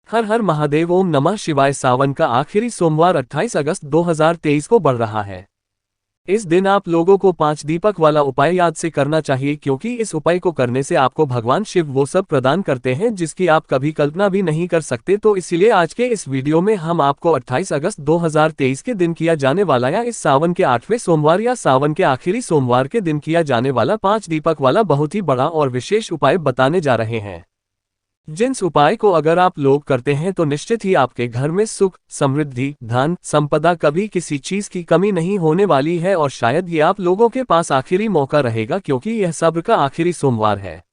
हर हर महादेव। ओम नमः शिवाय। सावन का आखिरी सोमवार 28 अगस्त 2023 को बढ़ रहा है। इस दिन आप लोगों को 5 दीपक वाला उपाय याद से करना चाहिए, क्योंकि इस उपाय को करने से आपको भगवान शिव वो सब प्रदान करते हैं जिसकी आप कभी कल्पना भी नहीं कर सकते। तो इसलिए आज के इस वीडियो में हम आपको 28 अगस्त 2023 के दिन किया जाने वाला या इस सावन के 8वें सोमवार या सावन के आखिरी सोमवार के दिन किया जाने वाला 5 दीपक वाला बहुत ही बड़ा और विशेष उपाय बताने जा रहे हैं। जिस उपाय को अगर आप लोग करते हैं तो निश्चित ही आपके घर में सुख, समृद्धि, धन, संपदा, कभी किसी चीज की कमी नहीं होने वाली है। और शायद ये आप लोगों के पास आखिरी मौका रहेगा, क्योंकि यह सब्र का आखिरी सोमवार है।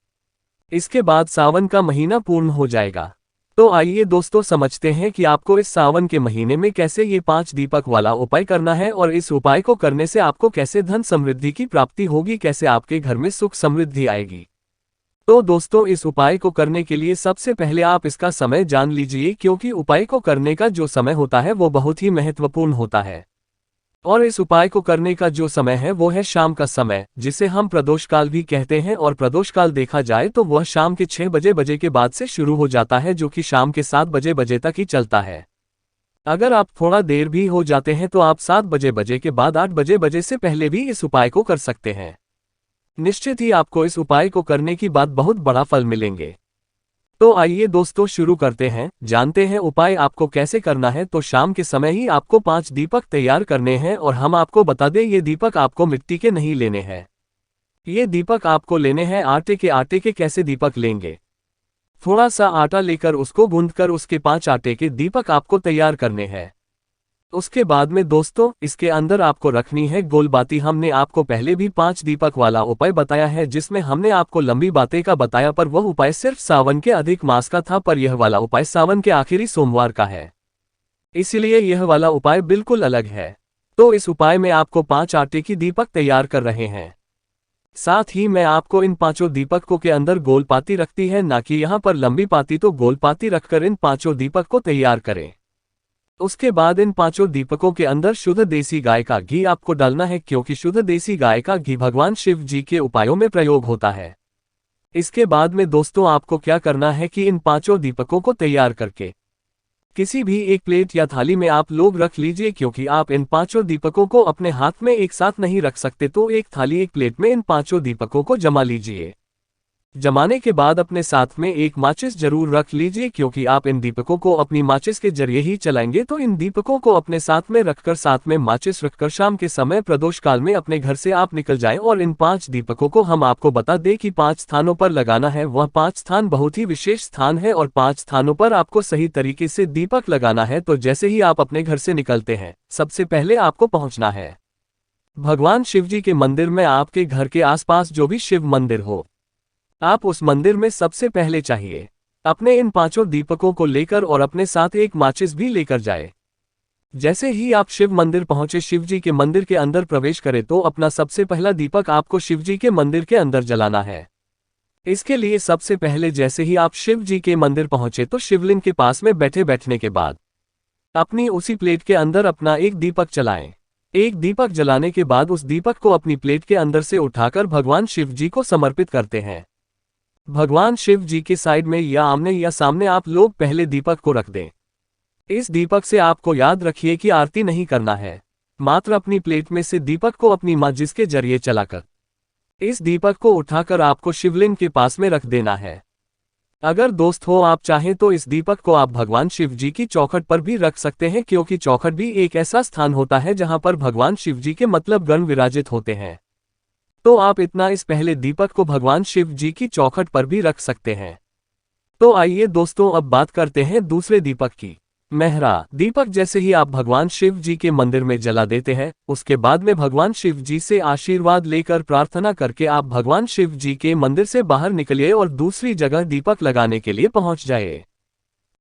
इसके बाद सावन का महीना पूर्ण हो जाएगा। तो आइए दोस्तों समझते हैं कि आपको इस सावन के महीने में कैसे ये 5 दीपक वाला उपाय करना है और इस उपाय को करने से आपको कैसे धन समृद्धि की प्राप्ति होगी, कैसे आपके घर में सुख समृद्धि आएगी। तो दोस्तों इस उपाय को करने के लिए सबसे पहले आप इसका समय जान लीजिए, क्योंकि उपाय को करने का जो समय होता है वो बहुत ही महत्वपूर्ण होता है। और इस उपाय को करने का जो समय है वो है शाम का समय, जिसे हम प्रदोष काल भी कहते हैं। और प्रदोष काल देखा जाए तो वह शाम के 6 बजे के बाद से शुरू हो जाता है, जो कि शाम के 7 बजे तक ही चलता है। अगर आप थोड़ा देर भी हो जाते हैं तो आप 7 बजे के बाद 8 बजे से पहले भी इस उपाय को कर सकते हैं। निश्चित ही आपको इस उपाय को करने की बाद बहुत बड़ा फल मिलेंगे। तो आइए दोस्तों शुरू करते हैं, जानते हैं उपाय आपको कैसे करना है। तो शाम के समय ही आपको 5 दीपक तैयार करने हैं, और हम आपको बता दें ये दीपक आपको मिट्टी के नहीं लेने हैं। ये दीपक आपको लेने हैं आटे के। आटे के कैसे दीपक लेंगे? थोड़ा सा आटा लेकर उसको गूंथकर उसके 5 आटे के दीपक आपको तैयार करने हैं। उसके बाद में दोस्तों इसके अंदर आपको रखनी है गोल बाती। हमने आपको पहले भी 5 दीपक वाला उपाय बताया है, जिसमें हमने आपको लंबी बातें का बताया, पर वह उपाय सिर्फ सावन के अधिक मास का था, पर यह वाला उपाय सावन के आखिरी सोमवार का है। इसलिए यह वाला उपाय बिल्कुल अलग है। तो इस उपाय में आपको 5 आटे की दीपक तैयार कर रहे हैं। साथ ही मैं आपको इन 5 दीपकों के अंदर गोल पाती रखती है, ना कि यहाँ पर लंबी पाती। तो गोल पाती रखकर इन 5 दीपक को तैयार करें। उसके बाद इन 5 दीपकों के अंदर शुद्ध देसी गाय का घी आपको डालना है, क्योंकि शुद्ध देसी गाय का घी भगवान शिव जी के उपायों में प्रयोग होता है। इसके बाद में दोस्तों आपको क्या करना है कि इन 5 दीपकों को तैयार करके किसी भी एक प्लेट या थाली में आप लोग रख लीजिए, क्योंकि आप इन 5 दीपकों को अपने हाथ में एक साथ नहीं रख सकते। तो एक थाली एक प्लेट में इन 5 दीपकों को जमा लीजिए। जमाने के बाद अपने साथ में एक माचिस जरूर रख लीजिए, क्योंकि आप इन दीपकों को अपनी माचिस के जरिए ही चलाएंगे। तो इन दीपकों को अपने साथ में रखकर, साथ में माचिस रखकर शाम के समय प्रदोष काल में अपने घर से आप निकल जाएं। और इन 5 दीपकों को हम आपको बता दें कि 5 स्थानों पर लगाना है। वह 5 स्थान बहुत ही विशेष स्थान है, और 5 स्थानों पर आपको सही तरीके से दीपक लगाना है। तो जैसे ही आप अपने घर से निकलते हैं, सबसे पहले आपको पहुंचना है भगवान शिव जी के मंदिर में। आपके घर के आसपास जो भी शिव मंदिर हो, आप उस मंदिर में सबसे पहले चाहिए अपने इन 5 दीपकों को लेकर और अपने साथ एक माचिस भी लेकर जाए। जैसे ही आप शिव मंदिर पहुंचे, शिव जी के मंदिर के अंदर प्रवेश करें, तो अपना सबसे पहला दीपक आपको शिव जी के मंदिर के अंदर जलाना है। इसके लिए सबसे पहले जैसे ही आप शिव जी के मंदिर पहुंचे, तो शिवलिंग के पास में बैठने के बाद अपनी उसी प्लेट के अंदर अपना एक दीपक जलाएं। एक दीपक जलाने के बाद उस दीपक को अपनी प्लेट के अंदर से उठाकर भगवान शिव जी को समर्पित करते हैं। भगवान शिव जी के साइड में या आमने या सामने आप लोग पहले दीपक को रख दें। इस दीपक से आपको याद रखिए कि आरती नहीं करना है, मात्र अपनी प्लेट में से दीपक को अपनी माचिस के जरिए चलाकर इस दीपक को उठाकर आपको शिवलिंग के पास में रख देना है। अगर दोस्त हो आप चाहें तो इस दीपक को आप भगवान शिव जी की चौखट पर भी रख सकते हैं, क्योंकि चौखट भी एक ऐसा स्थान होता है जहां पर भगवान शिव जी के मतलब गण विराजित होते हैं। तो आप इतना इस पहले दीपक को भगवान शिव जी की चौखट पर भी रख सकते हैं। तो आइए दोस्तों अब बात करते हैं दूसरे दीपक की। मेहरा दीपक जैसे ही आप भगवान शिव जी के मंदिर में जला देते हैं, उसके बाद में भगवान शिव जी से आशीर्वाद लेकर प्रार्थना करके आप भगवान शिव जी के मंदिर से बाहर निकलिए और दूसरी जगह दीपक लगाने के लिए पहुंच जाए,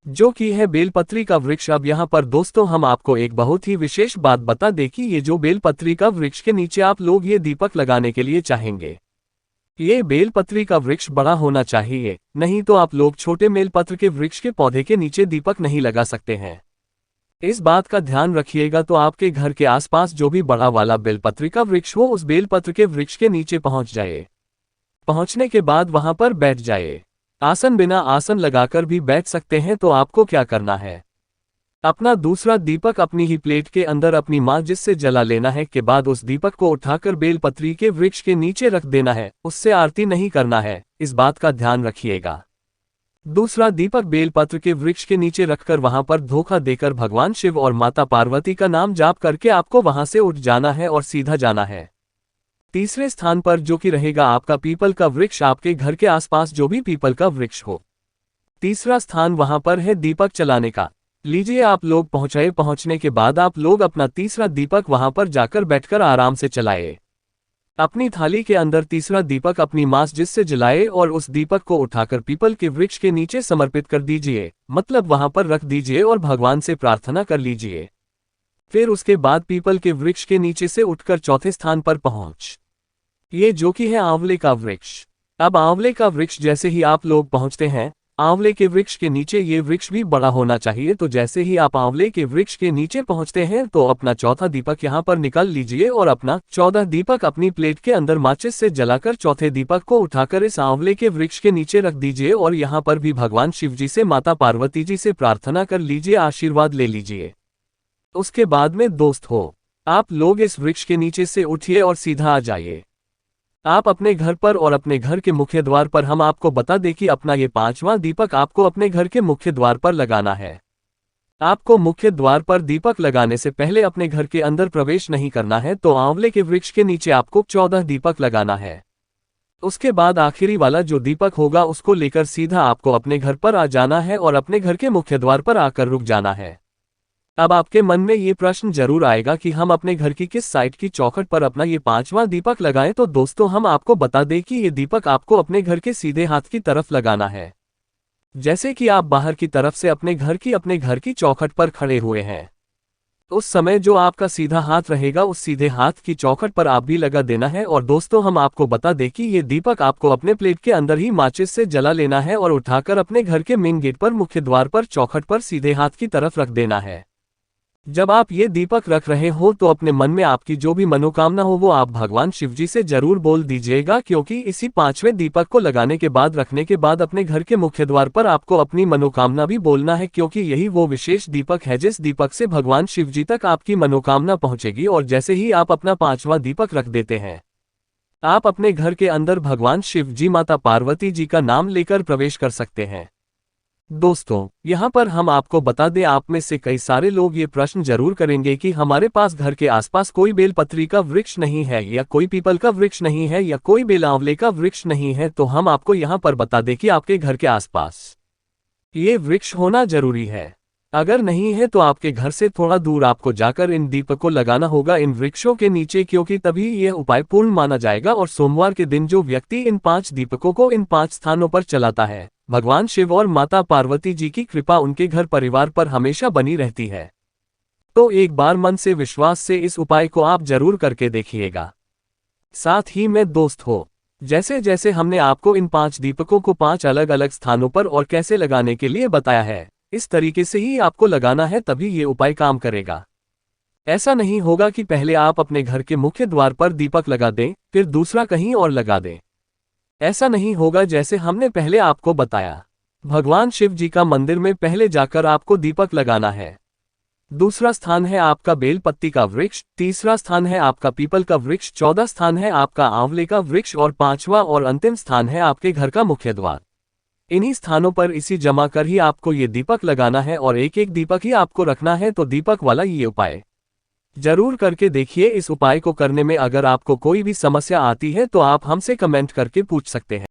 जो कि है बेलपत्री का वृक्ष। अब यहाँ पर दोस्तों हम आपको एक बहुत ही विशेष बात बता दें कि ये जो बेलपत्री का वृक्ष के नीचे आप लोग ये दीपक लगाने के लिए चाहेंगे, ये बेलपत्री का वृक्ष बड़ा होना चाहिए, नहीं तो आप लोग छोटे बेलपत्र के वृक्ष के पौधे के नीचे दीपक नहीं लगा सकते हैं। इस बात का ध्यान रखिएगा। तो आपके घर के आसपास जो भी बड़ा वाला बेलपत्री का वृक्ष हो, उस बेलपत्र के वृक्ष के नीचे पहुंच जाए। पहुंचने के बाद वहां पर बैठ जाए। आसन बिना आसन लगाकर भी बैठ सकते हैं। तो आपको क्या करना है, अपना दूसरा दीपक अपनी ही प्लेट के अंदर अपनी माचिस से जला लेना है। के बाद उस दीपक को उठाकर बेलपत्री के वृक्ष के नीचे रख देना है। उससे आरती नहीं करना है, इस बात का ध्यान रखिएगा। दूसरा दीपक बेलपत्र के वृक्ष के नीचे रखकर वहां पर धोखा देकर भगवान शिव और माता पार्वती का नाम जाप करके आपको वहां से उठ जाना है और सीधा जाना है। तीसरे स्थान पर जो कि रहेगा आपका पीपल का वृक्ष, आपके घर के आसपास जो भी पीपल का वृक्ष हो। तीसरा स्थान वहां पर है दीपक चलाने का। लीजिए आप लोग पहुंचने के बाद आप लोग अपना तीसरा दीपक वहां पर जाकर बैठकर आराम से चलाए। अपनी थाली के अंदर तीसरा दीपक अपनी माचिस से जलाए और उस दीपक को उठाकर पीपल के वृक्ष के नीचे समर्पित कर दीजिए, मतलब वहां पर रख दीजिए और भगवान से प्रार्थना कर लीजिए। फिर उसके बाद पीपल के वृक्ष के नीचे से उठकर चौथे स्थान पर पहुंच, ये जो कि है आंवले का वृक्ष। अब आंवले का वृक्ष जैसे ही आप लोग पहुंचते हैं, आंवले के वृक्ष के नीचे ये वृक्ष भी बड़ा होना चाहिए। तो जैसे ही आप आंवले के वृक्ष के नीचे पहुंचते हैं तो अपना चौथा दीपक यहां पर निकाल लीजिए और अपना 14 दीपक अपनी प्लेट के अंदर माचिस से जलाकर चौथे दीपक को उठाकर इस आंवले के वृक्ष के नीचे रख दीजिए और यहां पर भी भगवान शिवजी से माता पार्वती जी से प्रार्थना कर लीजिए, आशीर्वाद ले लीजिए। उसके बाद में दोस्त हो, आप लोग इस वृक्ष के नीचे से उठिए और सीधा आ जाइए आप अपने घर पर। और अपने घर के मुख्य द्वार पर हम आपको बता दें कि अपना ये 5वां दीपक आपको अपने घर के मुख्य द्वार पर लगाना है। आपको मुख्य द्वार पर दीपक लगाने से पहले अपने घर के अंदर प्रवेश नहीं करना है। तो आंवले के वृक्ष के नीचे आपको 14 दीपक लगाना है। उसके बाद आखिरी वाला जो दीपक होगा उसको लेकर सीधा आपको अपने घर पर आ जाना है और अपने घर के मुख्य द्वार पर आकर रुक जाना है। अब आपके मन में ये प्रश्न जरूर आएगा कि हम अपने घर की किस साइड की चौखट पर अपना ये 5वां दीपक लगाएं। तो दोस्तों हम आपको बता दें कि ये दीपक आपको अपने घर के सीधे हाथ की तरफ लगाना है। जैसे कि आप बाहर की तरफ से अपने घर की चौखट पर खड़े हुए हैं, उस समय जो आपका सीधा हाथ रहेगा उस सीधे हाथ की चौखट पर आप भी लगा देना है। और दोस्तों हम आपको बता दें कि ये दीपक आपको अपने प्लेट के अंदर ही माचिस से जला लेना है और उठाकर अपने घर के मेन गेट पर मुख्य द्वार पर चौखट पर सीधे हाथ की तरफ रख देना है। जब आप ये दीपक रख रहे हो तो अपने मन में आपकी जो भी मनोकामना हो वो आप भगवान शिवजी से जरूर बोल दीजिएगा, क्योंकि इसी 5वें दीपक को लगाने के बाद रखने के बाद अपने घर के मुख्य द्वार पर आपको अपनी मनोकामना भी बोलना है, क्योंकि यही वो विशेष दीपक है जिस दीपक से भगवान शिवजी तक आपकी मनोकामना पहुंचेगी। और जैसे ही आप अपना 5वां दीपक रख देते हैं, आप अपने घर के अंदर भगवान शिवजी माता पार्वती जी का नाम लेकर प्रवेश कर सकते हैं। दोस्तों यहाँ पर हम आपको बता दें, आप में से कई सारे लोग ये प्रश्न जरूर करेंगे कि हमारे पास घर के आसपास कोई बेलपत्री का वृक्ष नहीं है या कोई पीपल का वृक्ष नहीं है या कोई बेल आंवले का वृक्ष नहीं है। तो हम आपको यहाँ पर बता दें कि आपके घर के आसपास ये वृक्ष होना जरूरी है। अगर नहीं है तो आपके घर से थोड़ा दूर आपको जाकर इन दीपक को लगाना होगा इन वृक्षों के नीचे, क्योंकि तभी यह उपाय पूर्ण माना जाएगा। और सोमवार के दिन जो व्यक्ति इन 5 दीपकों को इन 5 स्थानों पर चलाता है, भगवान शिव और माता पार्वती जी की कृपा उनके घर परिवार पर हमेशा बनी रहती है। तो एक बार मन से विश्वास से इस उपाय को आप जरूर करके देखिएगा। साथ ही में दोस्त हो, जैसे जैसे हमने आपको इन 5 दीपकों को 5 अलग अलग स्थानों पर और कैसे लगाने के लिए बताया है, इस तरीके से ही आपको लगाना है, तभी ये उपाय काम करेगा। ऐसा नहीं होगा कि पहले आप अपने घर के मुख्य द्वार पर दीपक लगा दें फिर दूसरा कहीं और लगा दें। ऐसा नहीं होगा जैसे हमने पहले आपको बताया। भगवान शिव जी का मंदिर में पहले जाकर आपको दीपक लगाना है। दूसरा स्थान है आपका बेल पत्ती का वृक्ष, तीसरा स्थान है आपका पीपल का वृक्ष, 14 स्थान है आपका आंवले का वृक्ष और 5वां और अंतिम स्थान है आपके घर का मुख्य द्वार। इन्हीं स्थानों पर इसी जमा कर ही आपको ये दीपक लगाना है और एक एक दीपक ही आपको रखना है। तो दीपक वाला ये उपाय जरूर करके देखिए। इस उपाय को करने में अगर आपको कोई भी समस्या आती है तो आप हमसे कमेंट करके पूछ सकते हैं।